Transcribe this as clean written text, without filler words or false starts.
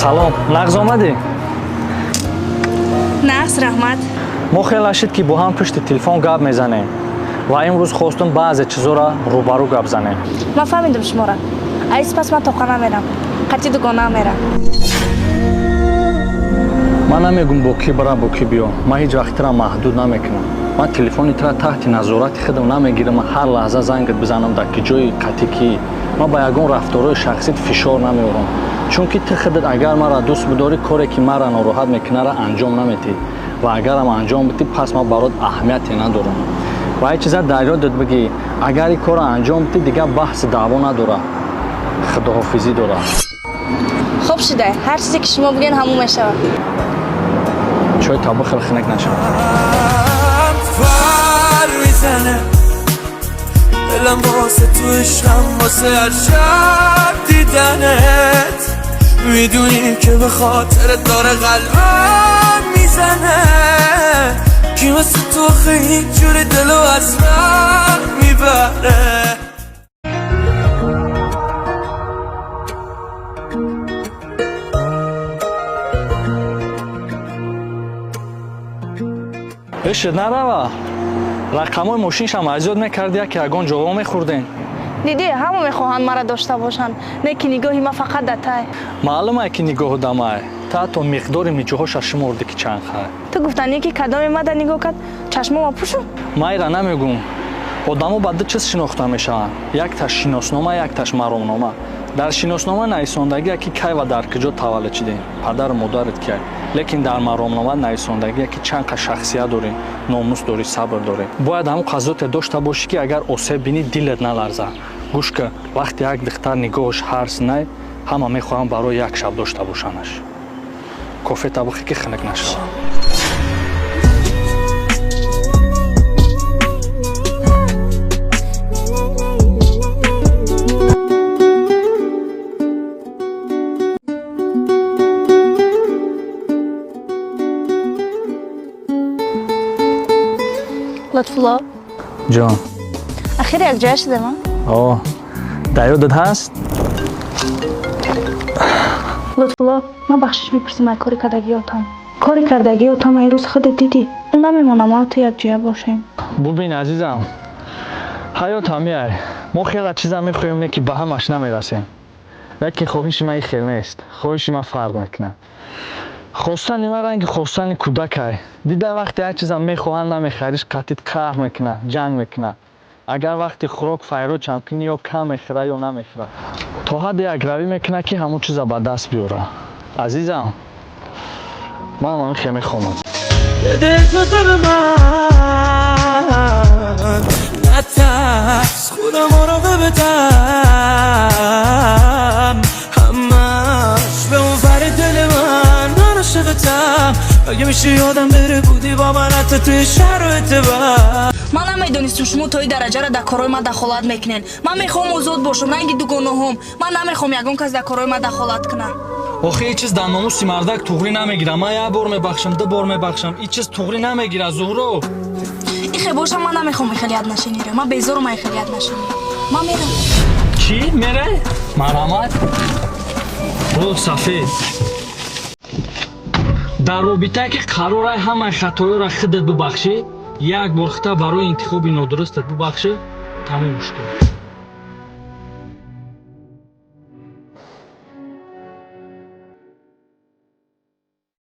салом, нағз омадӣ? Нағз, раҳмат. мо хел ашид ки бо ҳам пишти телефон гап мезанем ва имрӯз хостум баъзе чизоро рӯбарӯ гап занем. Ман фаҳмидам шуморо. Айс пас ман тоқа намерам. Қатъи дугона мерам. Ман намегум бо ки бара бо ки биё. Ман ҳеҷ вақт тира маҳдуд намекунам. Ман телефони тира таҳти назорати худам намегирам. Ҳар лаҳза зангат бизанам дар ки ҷои қатъи ки ман ба ягон рафторои шахсит фишор намеорам. Чунки ту худат агар маро дӯст бидорӣ, коре ки маро нороҳат мекунара анҷом наметиҳӣ. Ва агарам анҷом бидӣ, пас ман барот аҳамияте надорам. ва ҳеҷ чиза дарё дод бигӣ, агар ин корро анҷом бидӣ, дигар баҳси даъво надора. Худоҳофизӣ дора. Хуб шуда, ҳар чизе ки шумо бигӯед ҳамон мешавад. чой табу хел хинак нашавад. فر میزنه دلم واسه تو عشقم واسه هر شب دیدنت میدونی که به خاطرت داره قلبم میزنه کی واسه تو خیلی جوری دلو از من میبره ишед нарава. рақамои мошиншам азёд мекарди, як ягон ҷово мехӯрдем. Дидӣ, ҳама мехоҳанд маро дошта бошанд. Не ки нигоҳи ман фақат да тай. маълуме ки нигоҳу дамай. Та то миқдори миҷоҳоша шумордӣ ки чанд хай. Ту гуфтанӣ ки кадоме мада нигоҳ кард, чашмома пӯшу. майра намегум. одамо ба ду чиз шинохта мешаванд. Якташ шиноснома, якташ маромнома. дар шиноснома нависондагие ки кай ва дар куҷо таваллуд шудем, падару модарат кай. лекин дар маромнома нависондагие ки чанд қа шахсият дорӣ, номус дорӣ, сабр дорӣ. бояд ҳамон қазоте дошта бошӣ ки агар осеб бинӣ, дилет наларза. гӯш кун, вақте як духтар нигоҳаш ҳарс най, ҳама мехоҳанд барои як шаб дошта бошанаш. кофе табухӣ ки хинак нашавад. лутфулло, ҷон. ахир якҷоя шудем. о, дар ёдат ҳаст? лутфулло, ман бахшиш мепурсим аз кори кардагии отам. Кори кардагии отам имрӯз худат дидӣ. Он намемонам ман ту якҷоя бошем. бубин азизам, ҳаёт ҳамияй. мо хела чиза мехоҳем, ки ба ҳамаш намерасем. лекин хоҳиши ман хел нест. хоҳиши ман фарқ мекунад. хостани ман ранги хостани кӯдакай. дида вақте як чиза мехоҳанд намехариш, қатит қаҳр мекунад, ҷанг мекунад. агар вақти хӯрок файрочам кунӣ, ё кам мехӯрад, ё намехӯрад. то ҳадде як равӣ мекунад, ки ҳамон чиза ба даст биёра. азизам, ман он хел мехомад. نترس خودم مراقبتم همش به اون ور دل من عاشقتم اگه میشه یادم بره بودی با من حتی توی شرایط بد ман намедонистам шумо то ин дараҷара дар корои ман дахолат мекунед. ман мехоҳам озод бошам, на инки дугонаҳом. ман намехоҳам ягон кас дар корои ман дахолат кунад. охи ин чиз дар номуси мардак туғрӣ намегирад. ман як бор мебахшам, ду бор мебахшам. ин чиз туғрӣ намегирад, зуҳро. ихе боша, ман намехоҳам ихелият нашинира. ман безорам аз ихелият нашинира. ман мерам. чӣ мере? марҳамат. о сафед. дар робитае ки қарора ҳамаи хатоёро худат бубахшӣ, як бор хата барои интихоби нодурустат бубахшӣ, тамом шуд.